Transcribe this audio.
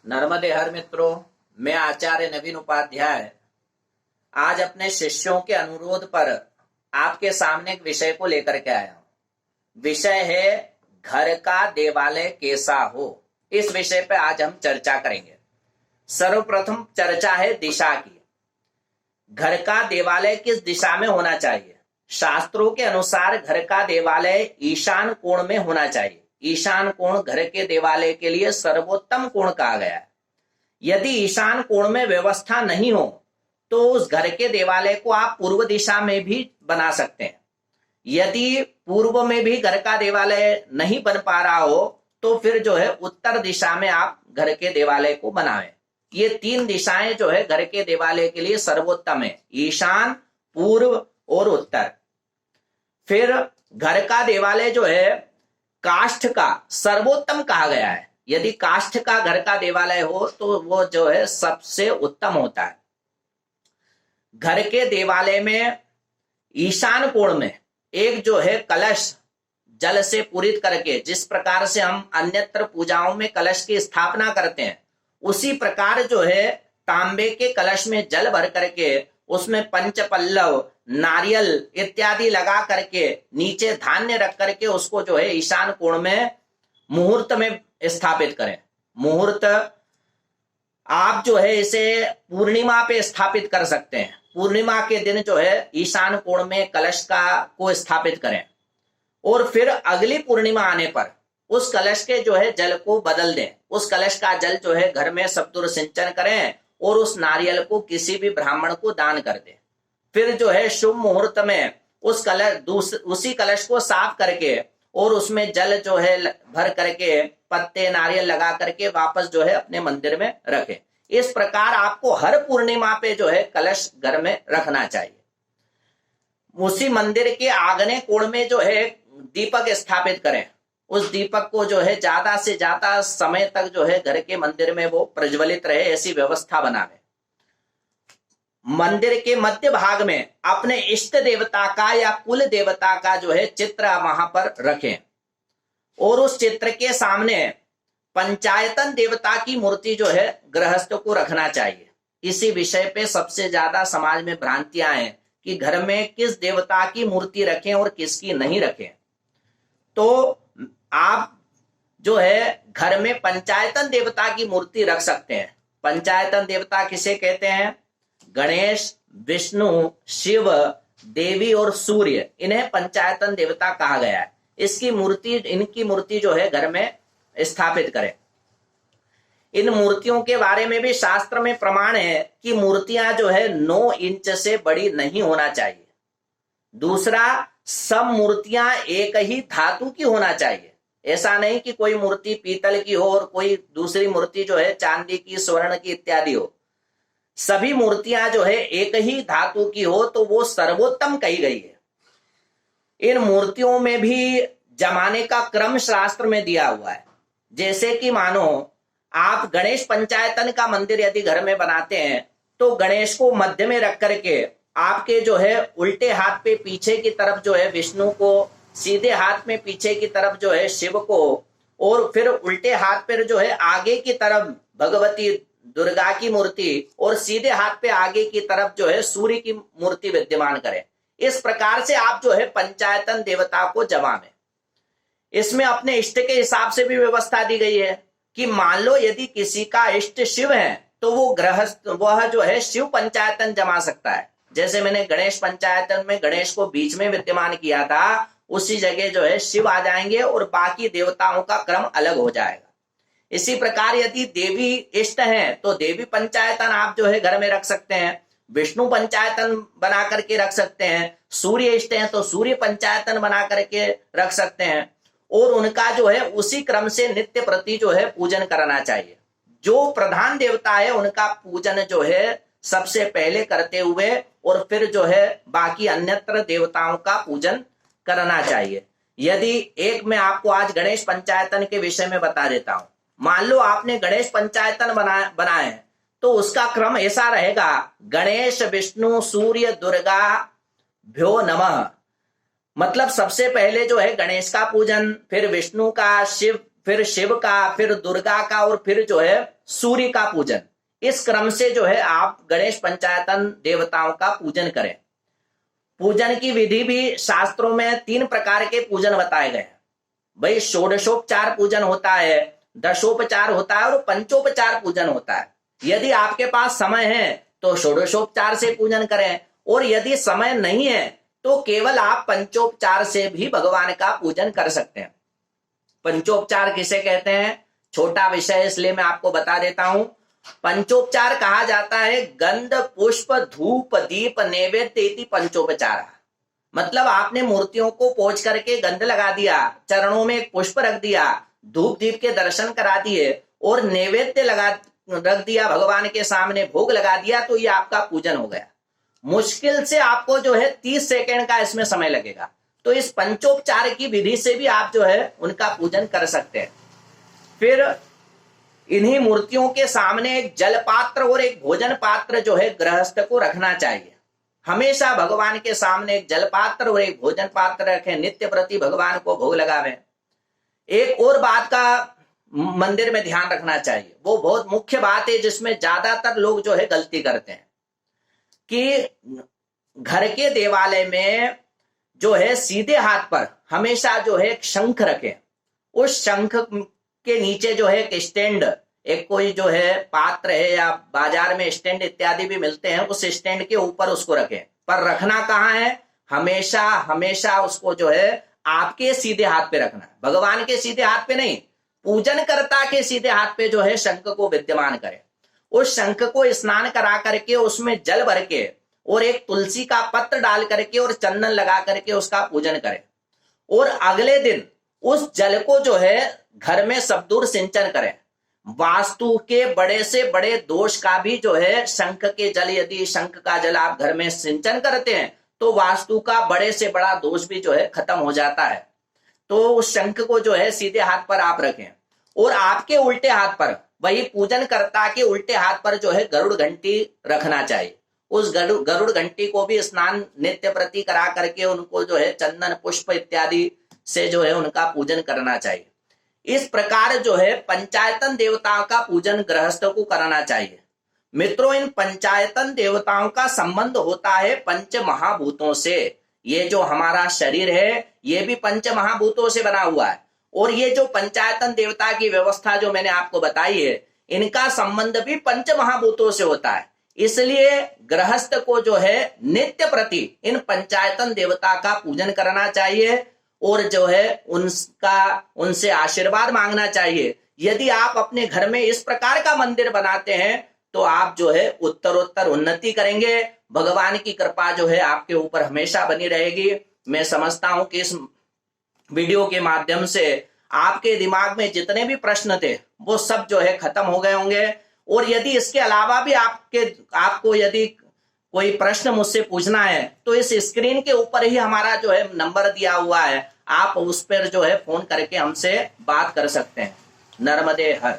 नर्मदे हर मित्रों, मैं आचार्य नवीन उपाध्याय आज अपने शिष्यों के अनुरोध पर आपके सामने एक विषय को लेकर के आया हूं। विषय है घर का देवालय कैसा हो। इस विषय पर आज हम चर्चा करेंगे। सर्वप्रथम चर्चा है दिशा की। घर का देवालय किस दिशा में होना चाहिए? शास्त्रों के अनुसार घर का देवालय ईशान कोण में होना चाहिए। ईशान कोण घर के देवालय के लिए सर्वोत्तम कोण कहा गया है। यदि ईशान कोण में व्यवस्था नहीं हो तो उस घर के देवालय को आप पूर्व दिशा में भी बना सकते हैं। यदि पूर्व में भी घर का देवालय नहीं बन पा रहा हो तो फिर जो है उत्तर दिशा में आप घर के देवालय को बनाएं। ये तीन दिशाएं जो है घर के देवालय के लिए सर्वोत्तम है, ईशान, पूर्व और उत्तर। फिर घर का देवालय जो है काष्ठ का सर्वोत्तम कहा गया है। यदि काष्ठ का घर का देवालय हो तो वो जो है सबसे उत्तम होता है। घर के देवालय में ईशान कोण में एक जो है कलश जल से पूरित करके, जिस प्रकार से हम अन्यत्र पूजाओं में कलश की स्थापना करते हैं, उसी प्रकार जो है तांबे के कलश में जल भर करके उसमें पंचपल्लव, नारियल इत्यादि लगा करके नीचे धान्य रख करके उसको जो है ईशान कोण में मुहूर्त में स्थापित करें। मुहूर्त आप जो है इसे पूर्णिमा पे स्थापित कर सकते हैं। पूर्णिमा के दिन जो है ईशान कोण में कलश को स्थापित करें और फिर अगली पूर्णिमा आने पर उस कलश के जो है जल को बदल दें। उस कलश का जल जो है घर में सप्तुर सिंचन करें और उस नारियल को किसी भी ब्राह्मण को दान कर दें। फिर जो है शुभ मुहूर्त में उसी कलश को साफ करके और उसमें जल जो है भर करके पत्ते नारियल लगा करके वापस जो है अपने मंदिर में रखें। इस प्रकार आपको हर पूर्णिमा पे जो है कलश घर में रखना चाहिए। उसी मंदिर के आग्नेय कोण में जो है दीपक स्थापित करें। उस दीपक को जो है ज्यादा से ज्यादा समय तक जो है घर के मंदिर में वो प्रज्वलित रहे, ऐसी व्यवस्था बनावे। मंदिर के मध्य भाग में अपने इष्ट देवता का या कुल देवता का जो है चित्र वहां पर रखें और उस चित्र के सामने पंचायतन देवता की मूर्ति जो है गृहस्थ को रखना चाहिए। इसी विषय पे सबसे ज्यादा समाज में भ्रांतियां हैं कि घर में किस देवता की मूर्ति रखें और किसकी नहीं रखें। तो आप जो है घर में पंचायतन देवता की मूर्ति रख सकते हैं। पंचायतन देवता किसे कहते हैं? गणेश, विष्णु, शिव, देवी और सूर्य, इन्हें पंचायतन देवता कहा गया है। इनकी मूर्ति जो है घर में स्थापित करें। इन मूर्तियों के बारे में भी शास्त्र में प्रमाण है कि मूर्तियां जो है 9 इंच से बड़ी नहीं होना चाहिए। दूसरा, सब मूर्तियां एक ही धातु की होना चाहिए। ऐसा नहीं कि कोई मूर्ति पीतल की हो और कोई दूसरी मूर्ति जो है चांदी की, स्वर्ण की इत्यादि हो। सभी मूर्तियां जो है एक ही धातु की हो तो वो सर्वोत्तम कही गई है। इन मूर्तियों में भी जमाने का क्रम शास्त्र में दिया हुआ है। जैसे कि मानो आप गणेश पंचायतन का मंदिर यदि घर में बनाते हैं तो गणेश को मध्य में रख करके आपके जो है उल्टे हाथ पे पीछे की तरफ जो है विष्णु को, सीधे हाथ में पीछे की तरफ जो है शिव को और फिर उल्टे हाथ पर जो है आगे की तरफ भगवती दुर्गा की मूर्ति और सीधे हाथ पे आगे की तरफ जो है सूर्य की मूर्ति विद्यमान करें। इस प्रकार से आप जो है पंचायतन देवता को जमावें। इसमें अपने इष्ट के हिसाब से भी व्यवस्था दी गई है कि मान लो यदि किसी का इष्ट शिव है तो वह जो है शिव पंचायतन जमा सकता है। जैसे मैंने गणेश पंचायतन में गणेश को बीच में विद्यमान किया था, उसी जगह जो है शिव आ जाएंगे और बाकी देवताओं का क्रम अलग हो जाएगा। इसी प्रकार यदि देवी इष्ट हैं तो देवी पंचायतन आप जो है घर में रख सकते हैं। विष्णु पंचायतन बना करके रख सकते हैं। सूर्य इष्ट हैं तो सूर्य पंचायतन बना करके रख सकते हैं और उनका जो है उसी क्रम से नित्य प्रति जो है पूजन करना चाहिए। जो प्रधान देवता है उनका पूजन जो है सबसे पहले करते हुए और फिर जो है बाकी अन्यत्र देवताओं का पूजन करना चाहिए। यदि एक मैं आपको आज गणेश पंचायतन के विषय में बता देता हूं। मान लो आपने गणेश पंचायतन बनाए हैं तो उसका क्रम ऐसा रहेगा: गणेश, विष्णु, सूर्य, दुर्गा भ्यो नमः। मतलब सबसे पहले जो है गणेश का पूजन, फिर विष्णु का, शिव, फिर शिव का, फिर दुर्गा का, और फिर जो है सूर्य का पूजन। इस क्रम से जो है आप गणेश पंचायतन देवताओं का पूजन करें। पूजन की विधि भी शास्त्रों में 3 प्रकार के पूजन बताए गए हैं। भाई षोडशोपचार पूजन होता है, दशोपचार होता है और पंचोपचार पूजन होता है। यदि आपके पास समय है तो षोडशोपचार से पूजन करें, और यदि समय नहीं है तो केवल आप पंचोपचार से भी भगवान का पूजन कर सकते हैं। पंचोपचार किसे कहते हैं, छोटा विषय इसलिए मैं आपको बता देता हूं। पंचोपचार कहा जाता है गंध पुष्प धूप दीप नैवेद्य इति पंचोपचार। मतलब आपने मूर्तियों को पोंछ करके गंध लगा दिया, चरणों में एक पुष्प रख दिया, धूप दीप के दर्शन करा दिए और नैवेद्य रख दिया, भगवान के सामने भोग लगा दिया, तो ये आपका पूजन हो गया। मुश्किल से आपको जो है 30 सेकंड का इसमें समय लगेगा। तो इस पंचोपचार की विधि से भी आप जो है उनका पूजन कर सकते हैं। फिर इन्हीं मूर्तियों के सामने एक जल पात्र और एक भोजन पात्र जो है गृहस्थ को रखना चाहिए। हमेशा भगवान के सामने एक जल पात्र और एक भोजन पात्र रखें, नित्य प्रति भगवान को भोग लगावें। एक और बात का मंदिर में ध्यान रखना चाहिए, वो बहुत मुख्य बात है जिसमें ज्यादातर लोग जो है गलती करते हैं, कि घर के देवालय में जो है सीधे हाथ पर हमेशा जो है एक शंख रखें। उस शंख के नीचे जो है एक स्टैंड, एक कोई जो है पात्र है या बाजार में स्टैंड इत्यादि भी मिलते हैं, उस स्टैंड के ऊपर उसको रखें। पर रखना कहाँ है, हमेशा हमेशा उसको जो है आपके सीधे हाथ पे रखना है, भगवान के सीधे हाथ पे नहीं, पूजन कर्ता के सीधे हाथ पे जो है शंख को विद्यमान करें। उस शंख को स्नान करा करके उसमें जल भर के और एक तुलसी का पत्र डाल करके और चंदन लगा करके उसका पूजन करें, और अगले दिन उस जल को जो है घर में सबदूर सिंचन करें। वास्तु के बड़े से बड़े दोष का भी जो है शंख के जल, यदि शंख का जल आप घर में सिंचन करते हैं तो वास्तु का बड़े से बड़ा दोष भी जो है खत्म हो जाता है। तो उस शंख को जो है सीधे हाथ पर आप रखें, और आपके उल्टे हाथ पर, वही पूजन कर्ता के उल्टे हाथ पर जो है गरुड़ घंटी रखना चाहिए। उस गरुड़ घंटी को भी स्नान नित्य प्रति करा करके उनको जो है चंदन पुष्प इत्यादि से जो है उनका पूजन करना चाहिए। इस प्रकार जो है पंचायतन देवताओं का पूजन गृहस्थ को करना चाहिए। मित्रों, इन पंचायतन देवताओं का संबंध होता है पंच महाभूतों से। ये जो हमारा शरीर है ये भी पंच महाभूतों से बना हुआ है, और ये जो पंचायतन देवता की व्यवस्था जो मैंने आपको बताई है, इनका संबंध भी पंच महाभूतों से होता है। इसलिए गृहस्थ को जो है नित्य प्रति इन पंचायतन देवता का पूजन करना चाहिए, और जो है उनसे आशीर्वाद मांगना चाहिए। यदि आप अपने घर में इस प्रकार का मंदिर बनाते हैं तो आप जो है उत्तरोत्तर उन्नति करेंगे। भगवान की कृपा जो है आपके ऊपर हमेशा बनी रहेगी। मैं समझता हूं कि इस वीडियो के माध्यम से आपके दिमाग में जितने भी प्रश्न थे वो सब जो है खत्म हो गए होंगे। और यदि इसके अलावा भी आपको यदि कोई प्रश्न मुझसे पूछना है तो इस स्क्रीन के ऊपर ही हमारा जो है नंबर दिया हुआ है, आप उस पर जो है फोन करके हमसे बात कर सकते हैं। नर्मदे हर।